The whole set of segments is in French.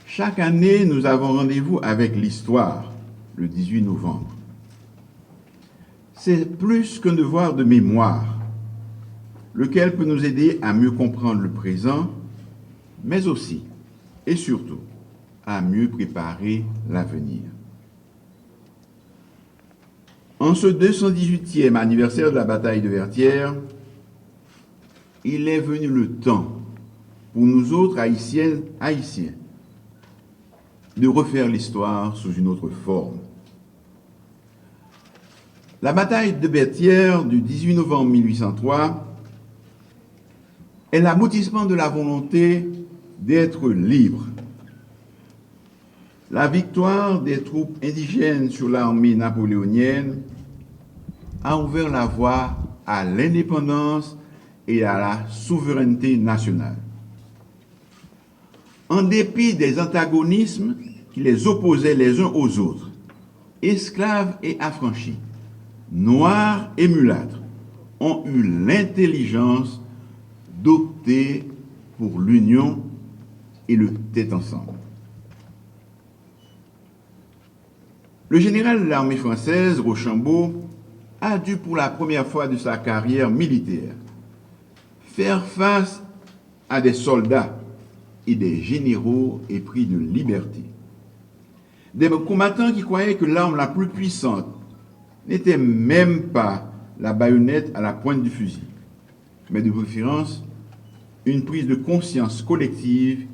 Chaque année, nous avons rendez-vous avec l'histoire, le 18 novembre. C'est plus qu'un devoir de mémoire, lequel peut nous aider à mieux comprendre le présent, mais aussi, et surtout, à mieux préparer l'avenir. En ce 218e anniversaire de la bataille de Vertières, il est venu le temps pour nous autres Haïtiennes, Haïtiens, de refaire l'histoire sous une autre forme. La bataille de Vertières du 18 novembre 1803 est l'aboutissement de la volonté d'être libre. La victoire des troupes indigènes sur l'armée napoléonienne a ouvert la voie à l'indépendance et à la souveraineté nationale. En dépit des antagonismes qui les opposaient les uns aux autres, esclaves et affranchis, noirs et mulâtres, ont eu l'intelligence d'opter pour l'union et le tête ensemble. Le général de l'armée française, Rochambeau, a dû pour la première fois de sa carrière militaire faire face à des soldats et des généraux épris de liberté. Des combattants qui croyaient que l'arme la plus puissante n'était même pas la baïonnette à la pointe du fusil, mais de préférence une prise de conscience collective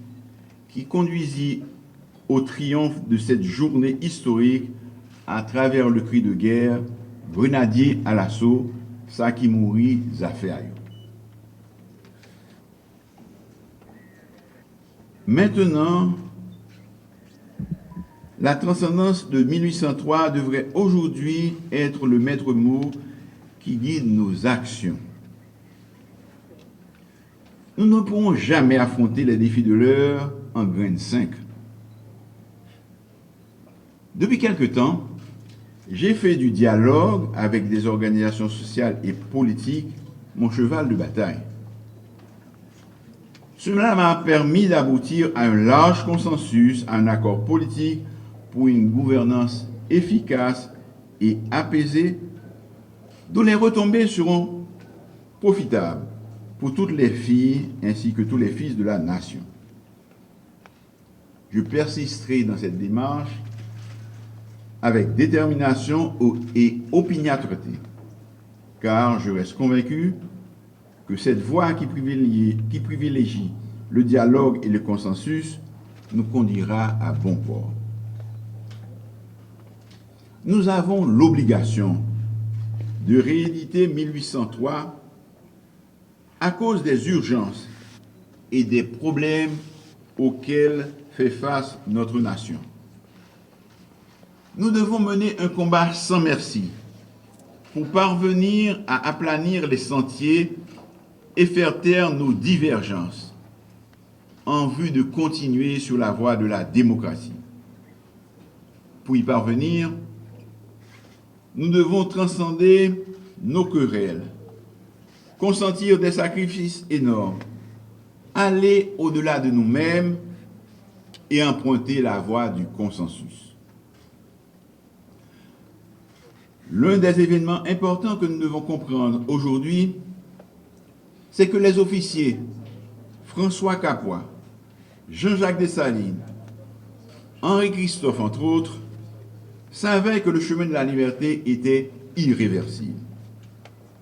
qui conduisit au triomphe de cette journée historique à travers le cri de guerre « Grenadier à l'assaut, ça qui mourit, ça fait aïe ». Maintenant, la transcendance de 1803 devrait aujourd'hui être le maître mot qui guide nos actions. Nous ne pourrons jamais affronter les défis de l'heure en grain de 5. Depuis quelque temps, j'ai fait du dialogue avec des organisations sociales et politiques mon cheval de bataille. Cela m'a permis d'aboutir à un large consensus, à un accord politique pour une gouvernance efficace et apaisée, dont les retombées seront profitables pour toutes les filles ainsi que tous les fils de la nation. Je persisterai dans cette démarche avec détermination et opiniâtreté, car je reste convaincu que cette voie qui privilégie le dialogue et le consensus nous conduira à bon port. Nous avons l'obligation de rééditer 1803 à cause des urgences et des problèmes auxquels fait face notre nation. Nous devons mener un combat sans merci pour parvenir à aplanir les sentiers et faire taire nos divergences en vue de continuer sur la voie de la démocratie. Pour y parvenir, nous devons transcender nos querelles, consentir des sacrifices énormes, aller au-delà de nous-mêmes et emprunter la voie du consensus. L'un des événements importants que nous devons comprendre aujourd'hui, c'est que les officiers François Capois, Jean-Jacques Dessalines, Henri Christophe, entre autres, savaient que le chemin de la liberté était irréversible.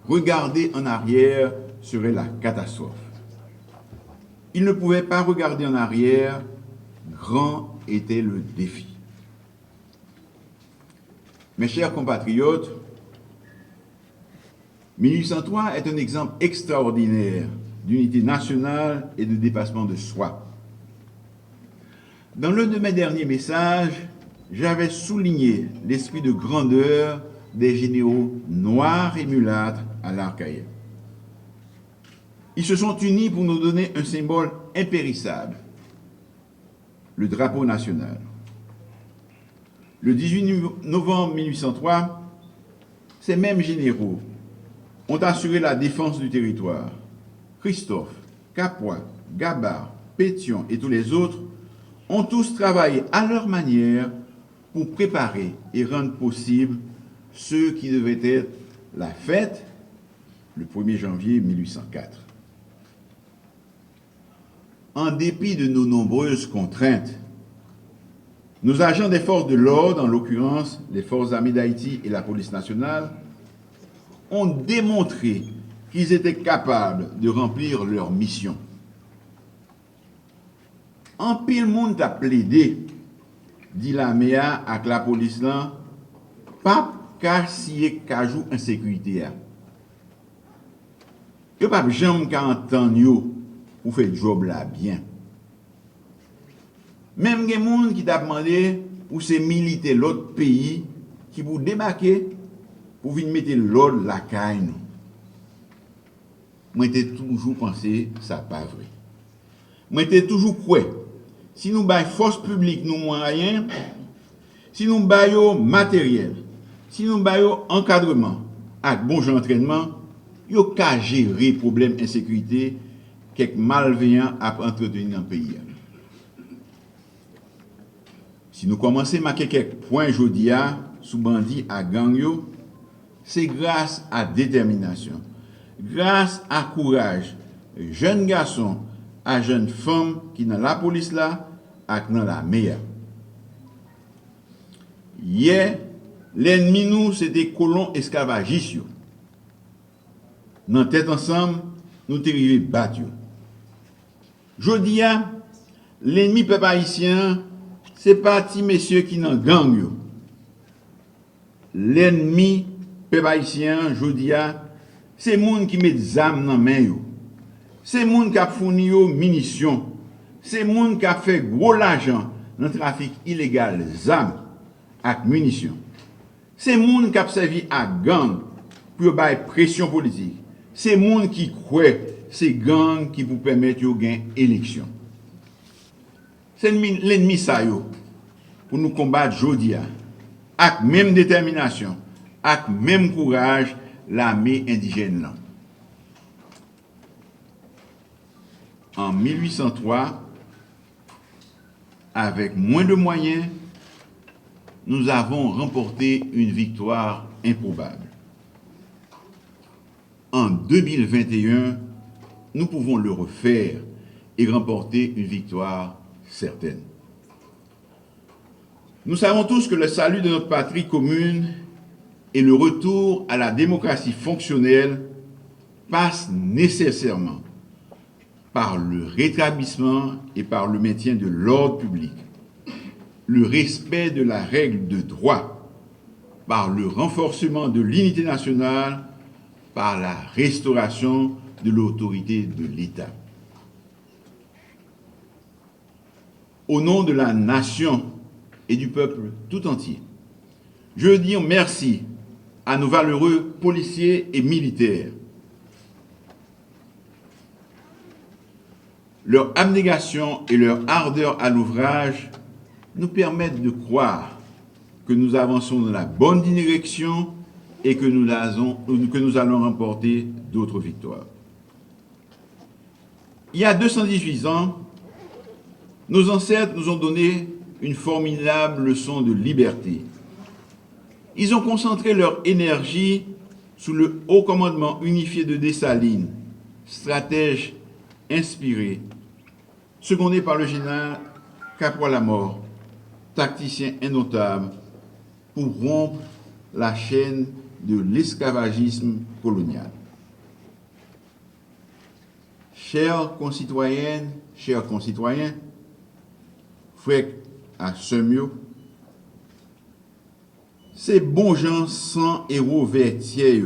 Regarder en arrière serait la catastrophe. Ils ne pouvaient pas regarder en arrière, grand était le défi. Mes chers compatriotes, 1803 est un exemple extraordinaire d'unité nationale et de dépassement de soi. Dans l'un de mes derniers messages, j'avais souligné l'esprit de grandeur des généraux noirs et mulâtres à l'Arcaïen. Ils se sont unis pour nous donner un symbole impérissable, le drapeau national. Le 18 novembre 1803, ces mêmes généraux ont assuré la défense du territoire. Christophe, Capois, Gabard, Pétion et tous les autres ont tous travaillé à leur manière pour préparer et rendre possible ce qui devait être la fête le 1er janvier 1804. En dépit de nos nombreuses contraintes, nos agents des forces de l'ordre, en l'occurrence les forces armées d'Haïti et la police nationale, ont démontré qu'ils étaient capables de remplir leur mission. En pile monde a plaidé, dit la MEA avec la police là, pas qu'à sier cajou insécurité. Que pas jamais qu'à entendre pour faire job là bien. Même des gens qui t'a demandé pour ces militaires l'autre pays qui vous débarquer pour venir mettre l'ordre la caille. Moi j'ai toujours pensé ça pas vrai. Moi j'ai toujours cru si nous baillons force publique nous moyens, si nous baillons matériel, si nous baillons encadrement avec bon entraînement, yo ka gérer problème insécurité quelques malveillants à entretenir dans le pays. Si nous commençons à marquer quelques points aujourd'hui sous bandit à gang yo, c'est grâce à détermination, grâce à courage, jeunes garçons, à jeunes femmes qui dans la police là, et dans la meilleure. Hier, l'ennemi nous c'était colons esclavagistes. Dans tête ensemble, nous t'es arrivé battu. Jodi a, l'ennemi peuple haïtien, c'est pas ti messieurs qui nan gang yo. L'ennemi peuple haïtien, jodi a, c'est moun qui met des armes dans main yo. C'est moun qui a fourni yo munitions. C'est moun qui a fait gros l'argent dans le trafic illégal d'armes et munitions. C'est moun qui a servi à gang pour bailler pression politique. C'est moun qui croit ces gangs qui vous permettent de gagner élection. C'est l'ennemi ça yo pour nous combattre aujourd'hui avec même détermination, avec même courage l'armée indigène là. En 1803, avec moins de moyens, nous avons remporté une victoire improbable. En 2021, nous pouvons le refaire et remporter une victoire certaine. Nous savons tous que le salut de notre patrie commune et le retour à la démocratie fonctionnelle passent nécessairement par le rétablissement et par le maintien de l'ordre public, le respect de la règle de droit, par le renforcement de l'unité nationale, par la restauration de l'autorité de l'État. Au nom de la nation et du peuple tout entier, je dis merci à nos valeureux policiers et militaires. Leur abnégation et leur ardeur à l'ouvrage nous permettent de croire que nous avançons dans la bonne direction et que nous allons remporter d'autres victoires. Il y a 218 ans, nos ancêtres nous ont donné une formidable leçon de liberté. Ils ont concentré leur énergie sous le haut commandement unifié de Dessalines, stratège inspiré, secondé par le général Capois-Lamort, tacticien indotable, pour rompre la chaîne de l'esclavagisme colonial. Chères concitoyennes, chers concitoyens, frères à Semio, c'est bon gens sans héros vertiers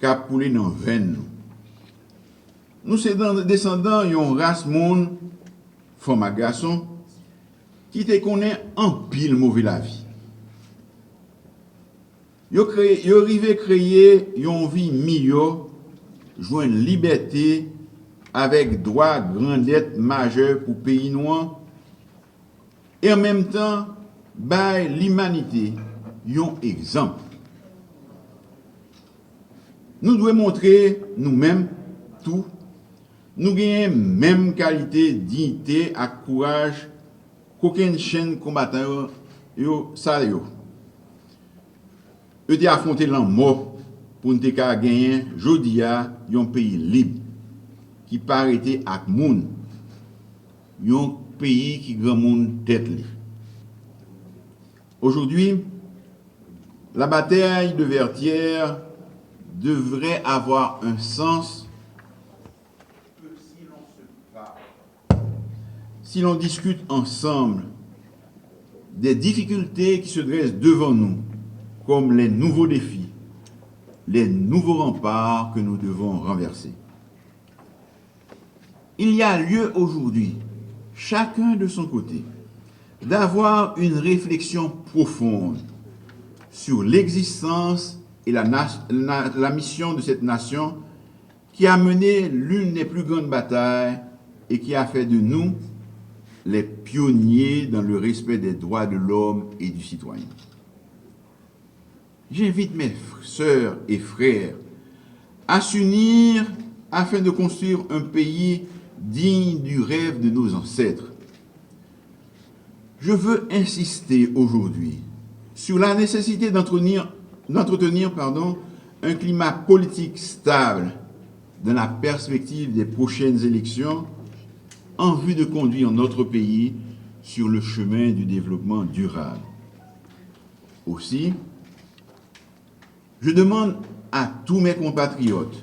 qui a coulé dans veine. Nous sommes descendants d'une race monde, femme à garçon, qui te connaît en pile mauvais la vie. Yo arrivé créer une vie meilleure, joindre liberté avec droit grandette majeur pour pays noirs et en même temps bail l'humanité un exemple. Nous devons montrer nous-mêmes tout, nous gagnons même qualité, dignité et courage qu'aucune chaîne combattant yo ça yo. Eux ont affronté l'en mort pour nous gagner jodi a un pays libre qui pas arrêté avec moun. Un pays qui grand monde tête li. Aujourd'hui, la bataille de Vertières devrait avoir un sens que si l'on se parle, si l'on discute ensemble des difficultés qui se dressent devant nous, comme les nouveaux défis, les nouveaux remparts que nous devons renverser. Il y a lieu aujourd'hui, chacun de son côté, d'avoir une réflexion profonde sur l'existence et la mission de cette nation qui a mené l'une des plus grandes batailles et qui a fait de nous les pionniers dans le respect des droits de l'homme et du citoyen. J'invite mes sœurs et frères à s'unir afin de construire un pays digne du rêve de nos ancêtres. Je veux insister aujourd'hui sur la nécessité d'entretenir un climat politique stable dans la perspective des prochaines élections en vue de conduire notre pays sur le chemin du développement durable. Aussi, je demande à tous mes compatriotes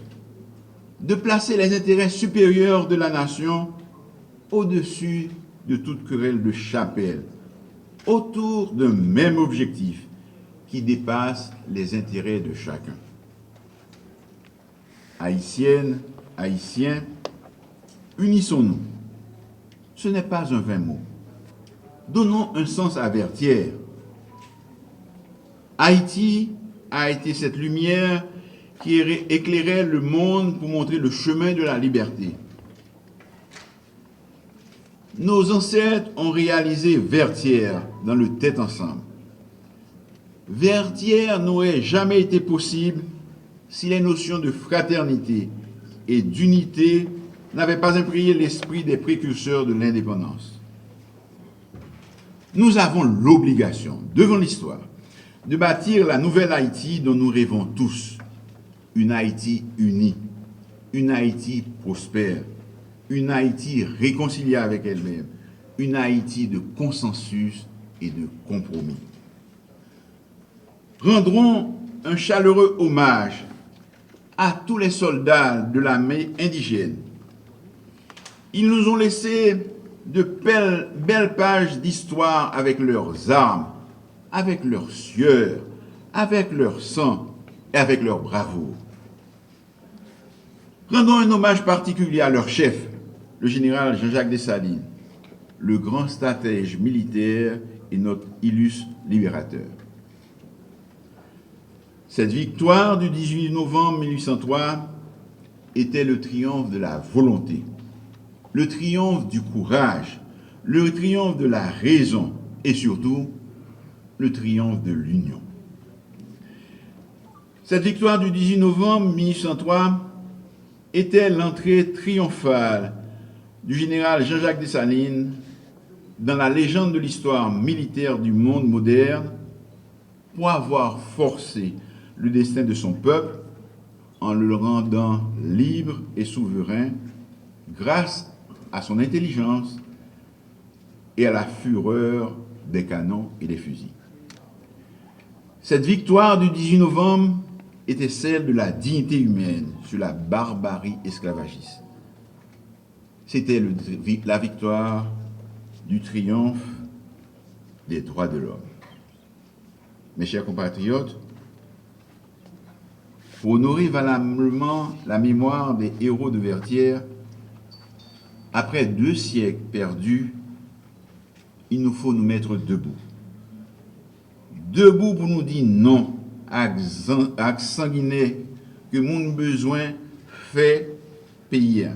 de placer les intérêts supérieurs de la nation au-dessus de toute querelle de chapelle, autour d'un même objectif qui dépasse les intérêts de chacun. Haïtiennes, Haïtiens, unissons-nous. Ce n'est pas un vain mot. Donnons un sens à Vertières. Haïti a été cette lumière qui éclairait le monde pour montrer le chemin de la liberté. Nos ancêtres ont réalisé Vertières dans le Tête ensemble. Vertières n'aurait jamais été possible si les notions de fraternité et d'unité n'avaient pas imprégné l'esprit des précurseurs de l'indépendance. Nous avons l'obligation, devant l'histoire, de bâtir la nouvelle Haïti dont nous rêvons tous. Une Haïti unie, une Haïti prospère, une Haïti réconciliée avec elle-même, une Haïti de consensus et de compromis. Rendrons un chaleureux hommage à tous les soldats de l'armée indigène. Ils nous ont laissé de belles pages d'histoire avec leurs armes, avec leur sueur, avec leur sang et avec leur bravoure. Rendons un hommage particulier à leur chef, le général Jean-Jacques Dessalines, le grand stratège militaire et notre illustre libérateur. Cette victoire du 18 novembre 1803 était le triomphe de la volonté, le triomphe du courage, le triomphe de la raison et surtout le triomphe de l'union. Cette victoire du 18 novembre 1803 était l'entrée triomphale du général Jean-Jacques Dessalines dans la légende de l'histoire militaire du monde moderne pour avoir forcé le destin de son peuple en le rendant libre et souverain grâce à son intelligence et à la fureur des canons et des fusils. Cette victoire du 18 novembre était celle de la dignité humaine sur la barbarie esclavagiste. C'était la victoire du triomphe des droits de l'homme. Mes chers compatriotes, pour honorer valablement la mémoire des héros de Vertières, après 2 siècles perdus, il nous faut nous mettre debout. Debout pour nous dire non à sanguinaire que mon besoin fait payer.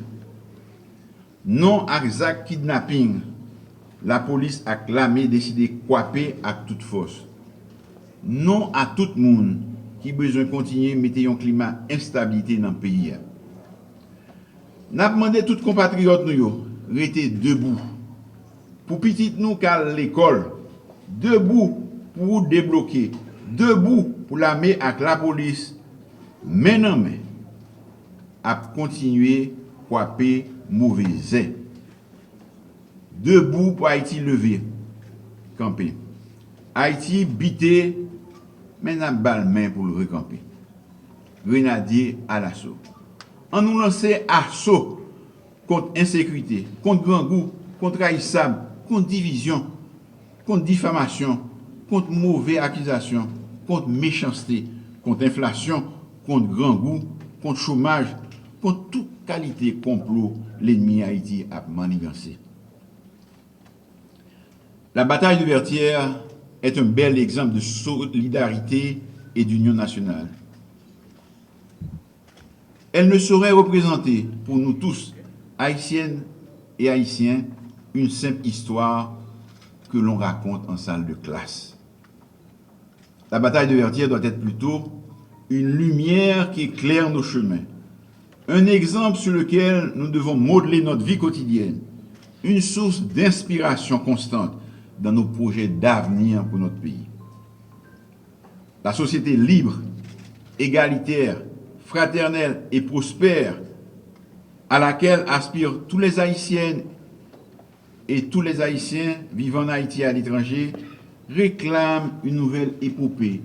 Non à Zach kidnapping, la police a clamé, décidé de couper à toute force. Non à tout le monde qui a besoin de continuer à mettre un climat d'instabilité dans le pays. Nous avons demandé à tous les compatriotes de rester debout pour petit nous qu'à l'école, debout pour débloquer, debout pour l'armée avec la police, main en main, à continuer à frapper mauvais. Debout pour Haïti lever, camper. Haïti bité, mais n'a pas le main pour le recamper. Grenadier à l'assaut. On nous lançait assaut contre insécurité, contre grand goût, contre haïssable, contre division, contre diffamation, contre mauvaise accusation, contre méchanceté, contre inflation, contre grand goût, contre chômage, contre toute qualité complot l'ennemi Haïti a manigancé. La bataille de Vertières est un bel exemple de solidarité et d'union nationale. Elle ne saurait représenter pour nous tous, haïtiennes et haïtiens, une simple histoire que l'on raconte en salle de classe. La bataille de Vertières doit être plutôt une lumière qui éclaire nos chemins, un exemple sur lequel nous devons modeler notre vie quotidienne, une source d'inspiration constante dans nos projets d'avenir pour notre pays. La société libre, égalitaire, fraternelle et prospère à laquelle aspirent tous les Haïtiennes et tous les Haïtiens vivant en Haïti et à l'étranger réclame une nouvelle épopée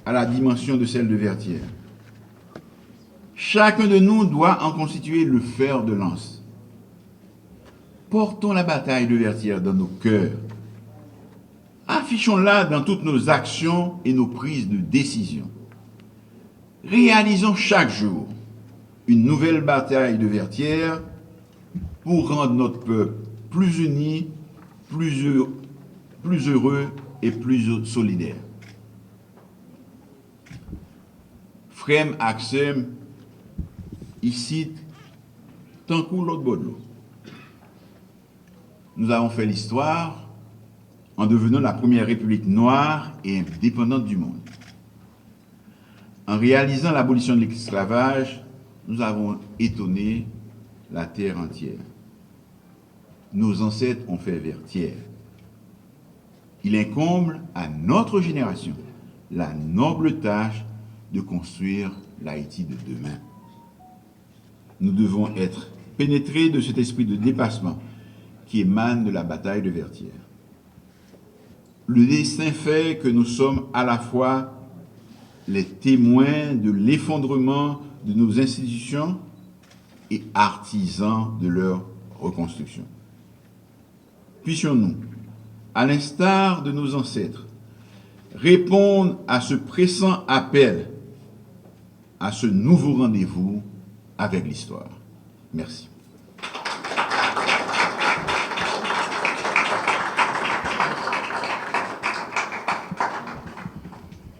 à la dimension de celle de Vertières. Chacun de nous doit en constituer le fer de lance. Portons la bataille de Vertières dans nos cœurs. Affichons-la dans toutes nos actions et nos prises de décision. Réalisons chaque jour une nouvelle bataille de Vertières pour rendre notre peuple plus uni, plus heureux et plus solidaire. Frem Axem, ici, tant que l'autre bord de l'eau. Nous avons fait l'histoire en devenant la première république noire et indépendante du monde. En réalisant l'abolition de l'esclavage, nous avons étonné la terre entière. Nos ancêtres ont fait Vertières. Il incombe à notre génération la noble tâche de construire l'Haïti de demain. Nous devons être pénétrés de cet esprit de dépassement qui émane de la bataille de Vertières. Le destin fait que nous sommes à la fois les témoins de l'effondrement de nos institutions et artisans de leur reconstruction. Puissions-nous, à l'instar de nos ancêtres, répondre à ce pressant appel, à ce nouveau rendez-vous avec l'histoire. Merci.